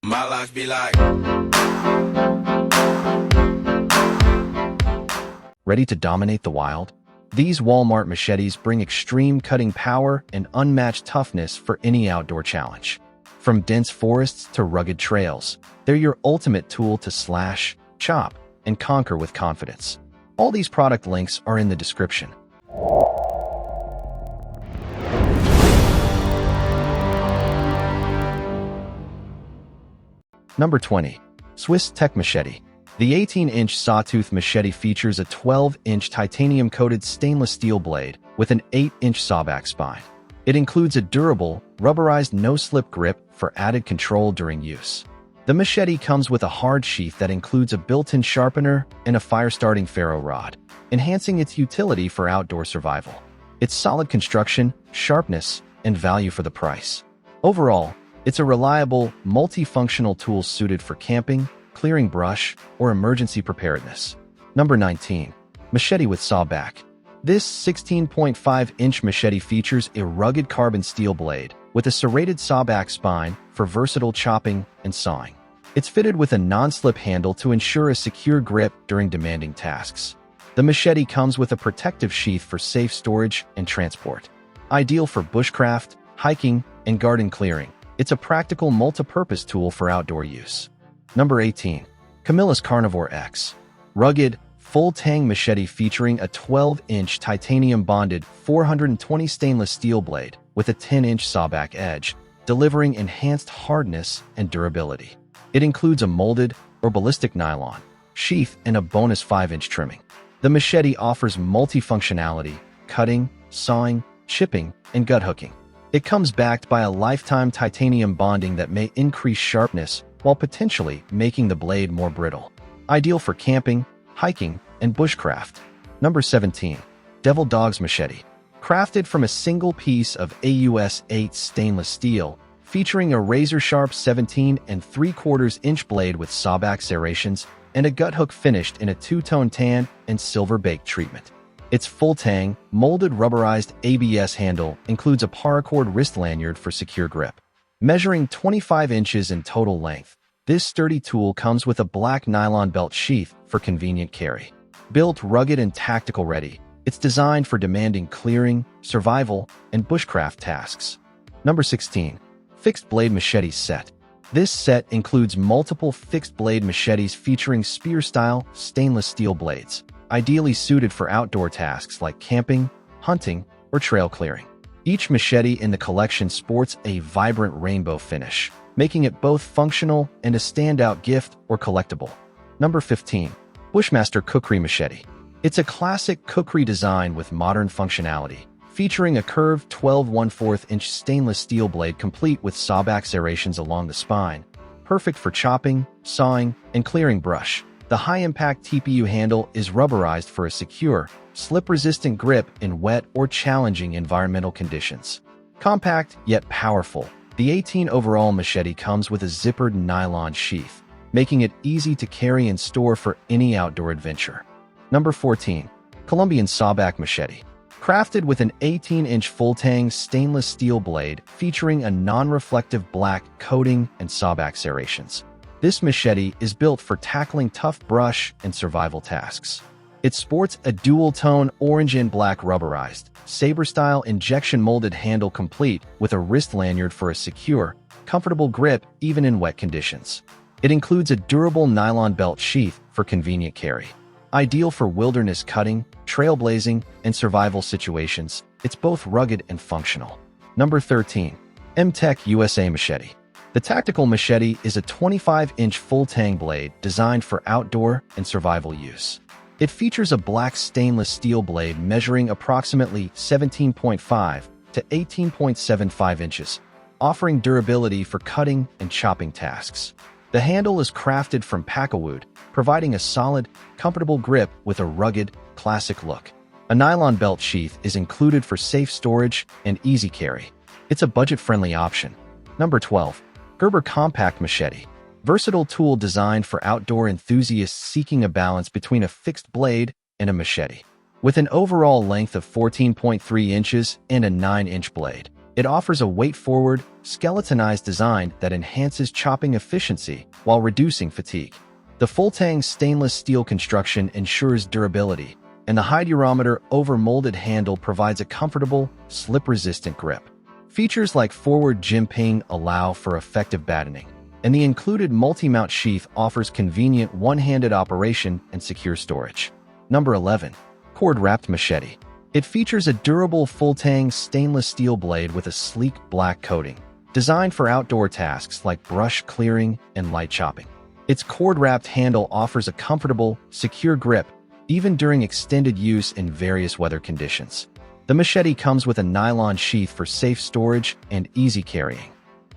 My life be like. Ready to dominate the wild? These Walmart machetes bring extreme cutting power and unmatched toughness for any outdoor challenge. From dense forests to rugged trails, they're your ultimate tool to slash, chop, and conquer with confidence. All these product links are in the description. Number 20. Swiss Tech Machete. The 18-inch sawtooth machete features a 12-inch titanium-coated stainless steel blade with an 8-inch sawback spine. It includes a durable, rubberized no-slip grip for added control during use. The machete comes with a hard sheath that includes a built-in sharpener and a fire-starting ferro rod, enhancing its utility for outdoor survival. Its solid construction, sharpness, and value for the price. Overall, it's a reliable, multifunctional tool suited for camping, clearing brush, or emergency preparedness. Number 19. Machete with Sawback. This 16.5-inch machete features a rugged carbon steel blade with a serrated sawback spine for versatile chopping and sawing. It's fitted with a non-slip handle to ensure a secure grip during demanding tasks. The machete comes with a protective sheath for safe storage and transport. Ideal for bushcraft, hiking, and garden clearing, it's a practical multi-purpose tool for outdoor use. Number 18. Camillus Carnivore X. Rugged, full-tang machete featuring a 12-inch titanium-bonded 420 stainless steel blade with a 10-inch sawback edge, delivering enhanced hardness and durability. It includes a molded or ballistic nylon sheath and a bonus 5-inch trimming. The machete offers multifunctionality, cutting, sawing, chipping, and gut hooking. It comes backed by a lifetime titanium bonding that may increase sharpness while potentially making the blade more brittle. Ideal for camping, hiking, and bushcraft. Number 17. Devil Dog's Machete. Crafted from a single piece of AUS 8 stainless steel, featuring a razor-sharp 17 3/4-inch blade with sawback serrations and a gut hook finished in a two-tone tan and silver baked treatment. Its full-tang, molded rubberized ABS handle includes a paracord wrist lanyard for secure grip. Measuring 25 inches in total length, this sturdy tool comes with a black nylon belt sheath for convenient carry. Built rugged and tactical ready, it's designed for demanding clearing, survival, and bushcraft tasks. Number 16. Fixed Blade Machete Set. This set includes multiple fixed-blade machetes featuring spear-style stainless steel blades, ideally suited for outdoor tasks like camping, hunting, or trail clearing. Each machete in the collection sports a vibrant rainbow finish, making it both functional and a standout gift or collectible. Number 15. Bushmaster Kukri Machete. It's a classic Kukri design with modern functionality, featuring a curved 12 1/4-inch stainless steel blade complete with sawback serrations along the spine, perfect for chopping, sawing, and clearing brush. The high-impact TPU handle is rubberized for a secure, slip-resistant grip in wet or challenging environmental conditions. Compact yet powerful, the 18 overall machete comes with a zippered nylon sheath, making it easy to carry and store for any outdoor adventure. Number 14. Colombian Sawback Machete. Crafted with an 18-inch full-tang stainless steel blade featuring a non-reflective black coating and sawback serrations. This machete is built for tackling tough brush and survival tasks. It sports a dual-tone orange and black rubberized, saber-style injection-molded handle complete with a wrist lanyard for a secure, comfortable grip even in wet conditions. It includes a durable nylon belt sheath for convenient carry. Ideal for wilderness cutting, trailblazing, and survival situations, it's both rugged and functional. Number 13. MTech USA Machete. The tactical machete is a 25-inch full-tang blade designed for outdoor and survival use. It features a black stainless steel blade measuring approximately 17.5 to 18.75 inches, offering durability for cutting and chopping tasks. The handle is crafted from packawood, providing a solid, comfortable grip with a rugged, classic look. A nylon belt sheath is included for safe storage and easy carry. It's a budget-friendly option. Number 12. Gerber Compact Machete. Versatile tool designed for outdoor enthusiasts seeking a balance between a fixed blade and a machete. With an overall length of 14.3 inches and a 9-inch blade, It offers a weight-forward, skeletonized design that enhances chopping efficiency while reducing fatigue. The full-tang stainless steel construction ensures durability, and the high durometer over-molded handle provides a comfortable, slip-resistant grip. Features like forward jimping allow for effective battening, and the included multi-mount sheath offers convenient one-handed operation and secure storage. Number 11. Cord-wrapped machete. It features a durable full-tang stainless steel blade with a sleek black coating, designed for outdoor tasks like brush clearing and light chopping. Its cord-wrapped handle offers a comfortable, secure grip, even during extended use in various weather conditions. The machete comes with a nylon sheath for safe storage and easy carrying.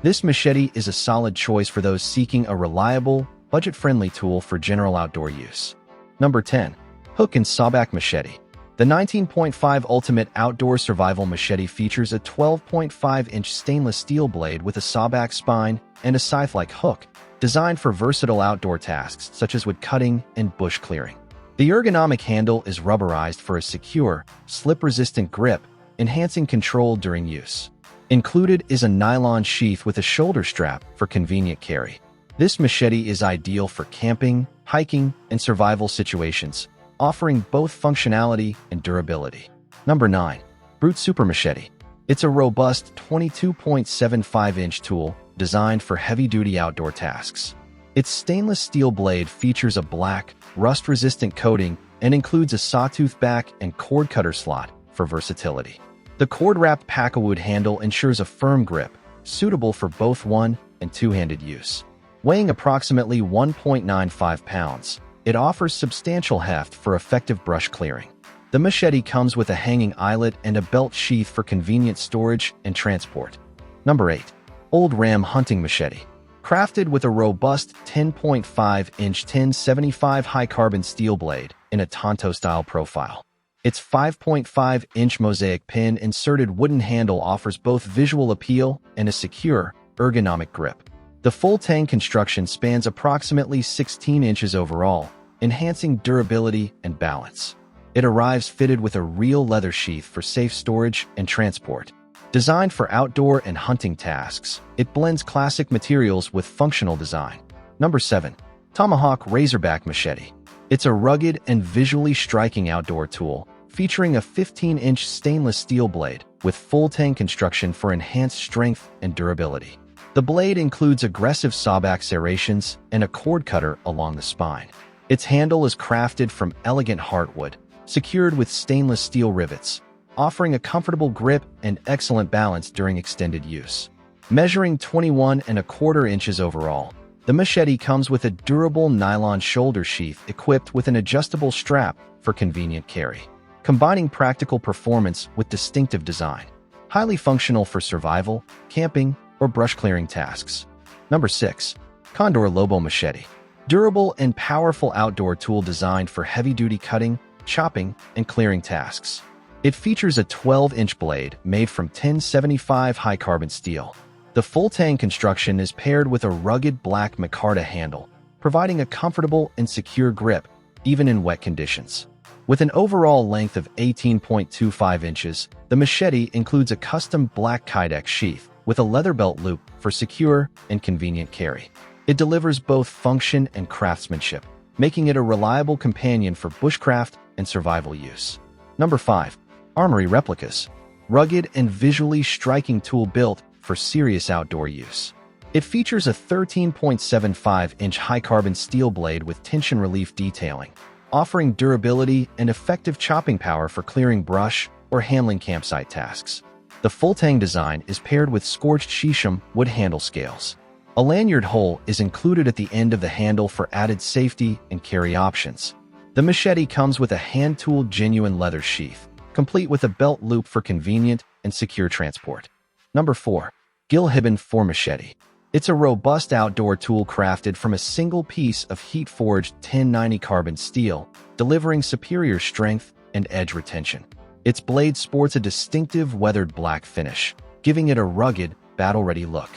This machete is a solid choice for those seeking a reliable, budget-friendly tool for general outdoor use. Number 10. Hook and Sawback Machete. The 19.5 Ultimate Outdoor Survival Machete features a 12.5-inch stainless steel blade with a sawback spine and a scythe-like hook, designed for versatile outdoor tasks such as wood cutting and bush clearing. The ergonomic handle is rubberized for a secure, slip-resistant grip, enhancing control during use. Included is a nylon sheath with a shoulder strap for convenient carry. This machete is ideal for camping, hiking, and survival situations, offering both functionality and durability. Number 9. Brute Super Machete. It's a robust 22.75-inch tool designed for heavy-duty outdoor tasks. Its stainless steel blade features a black, rust-resistant coating and includes a sawtooth back and cord cutter slot for versatility. The cord-wrapped packawood handle ensures a firm grip, suitable for both one- and two-handed use. Weighing approximately 1.95 pounds, it offers substantial heft for effective brush clearing. The machete comes with a hanging eyelet and a belt sheath for convenient storage and transport. Number 8. Old Ram Hunting Machete. Crafted with a robust 10.5-inch 1075 high-carbon steel blade in a Tonto-style profile. Its 5.5-inch mosaic pin-inserted wooden handle offers both visual appeal and a secure, ergonomic grip. The full-tang construction spans approximately 16 inches overall, enhancing durability and balance. It arrives fitted with a real leather sheath for safe storage and transport. Designed for outdoor and hunting tasks, it blends classic materials with functional design. Number 7. Tomahawk Razorback Machete. It's a rugged and visually striking outdoor tool, featuring a 15-inch stainless steel blade with full-tang construction for enhanced strength and durability. The blade includes aggressive sawback serrations and a cord cutter along the spine. Its handle is crafted from elegant heartwood, secured with stainless steel rivets, offering a comfortable grip and excellent balance during extended use. Measuring 21¼ inches overall, the machete comes with a durable nylon shoulder sheath equipped with an adjustable strap for convenient carry, combining practical performance with distinctive design. Highly functional for survival, camping, or brush clearing tasks. Number 6. Condor Lobo Machete. Durable and powerful outdoor tool designed for heavy-duty cutting, chopping, and clearing tasks. It features a 12-inch blade made from 1075 high-carbon steel. The full-tang construction is paired with a rugged black micarta handle, providing a comfortable and secure grip, even in wet conditions. With an overall length of 18.25 inches, the machete includes a custom black kydex sheath with a leather belt loop for secure and convenient carry. It delivers both function and craftsmanship, making it a reliable companion for bushcraft and survival use. Number 5. Armory Replicas. Rugged and visually striking tool built for serious outdoor use. It features a 13.75-inch high-carbon steel blade with tension relief detailing, offering durability and effective chopping power for clearing brush or handling campsite tasks. The full-tang design is paired with scorched shisham wood handle scales. A lanyard hole is included at the end of the handle for added safety and carry options. The machete comes with a hand-tooled genuine leather sheath, complete with a belt loop for convenient and secure transport. Number 4. Gil Hibben IV Machete. It's a robust outdoor tool crafted from a single piece of heat-forged 1090 carbon steel, delivering superior strength and edge retention. Its blade sports a distinctive weathered black finish, giving it a rugged, battle-ready look.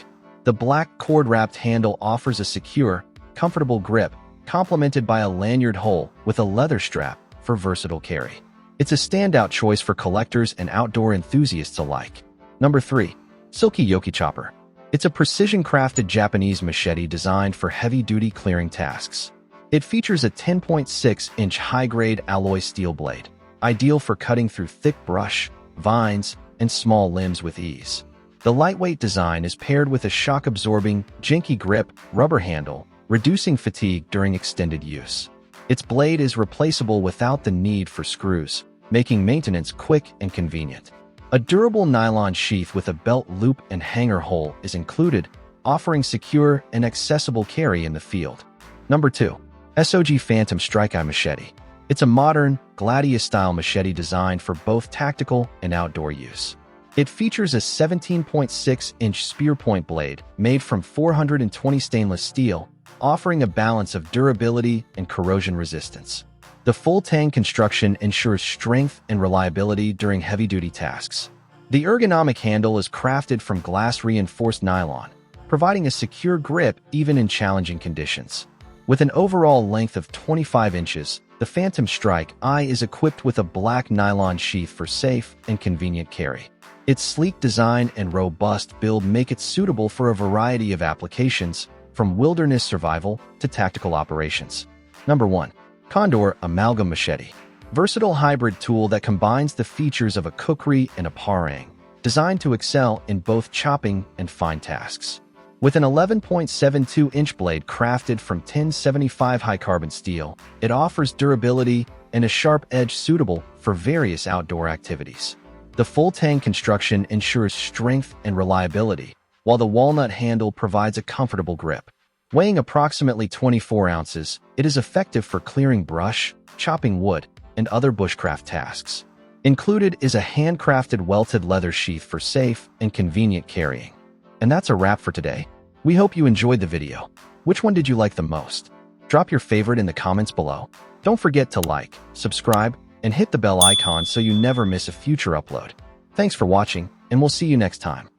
The black cord-wrapped handle offers a secure, comfortable grip, complemented by a lanyard hole with a leather strap for versatile carry. It's a standout choice for collectors and outdoor enthusiasts alike. Number 3. Silky Yoki Chopper. It's a precision-crafted Japanese machete designed for heavy-duty clearing tasks. It features a 10.6-inch high-grade alloy steel blade, ideal for cutting through thick brush, vines, and small limbs with ease. The lightweight design is paired with a shock-absorbing, jinky grip rubber handle, reducing fatigue during extended use. Its blade is replaceable without the need for screws, making maintenance quick and convenient. A durable nylon sheath with a belt loop and hanger hole is included, offering secure and accessible carry in the field. Number 2. SOG Phantom Strike-Eye Machete. It's a modern, gladius-style machete designed for both tactical and outdoor use. It features a 17.6-inch spear-point blade made from 420 stainless steel, offering a balance of durability and corrosion resistance. The full-tang construction ensures strength and reliability during heavy-duty tasks. The ergonomic handle is crafted from glass-reinforced nylon, providing a secure grip even in challenging conditions. With an overall length of 25 inches, the Phantom Strike-Eye is equipped with a black nylon sheath for safe and convenient carry. Its sleek design and robust build make it suitable for a variety of applications, from wilderness survival to tactical operations. Number 1. Condor Amalgam Machete. Versatile hybrid tool that combines the features of a kukri and a parang, designed to excel in both chopping and fine tasks. With an 11.72-inch blade crafted from 1075 high-carbon steel, it offers durability and a sharp edge suitable for various outdoor activities. The full-tang construction ensures strength and reliability, while the walnut handle provides a comfortable grip. Weighing approximately 24 ounces, it is effective for clearing brush, chopping wood, and other bushcraft tasks. Included is a handcrafted welted leather sheath for safe and convenient carrying. And that's a wrap for today. We hope you enjoyed the video. Which one did you like the most? Drop your favorite in the comments below. Don't forget to like, subscribe, and hit the bell icon so you never miss a future upload. Thanks for watching, and we'll see you next time.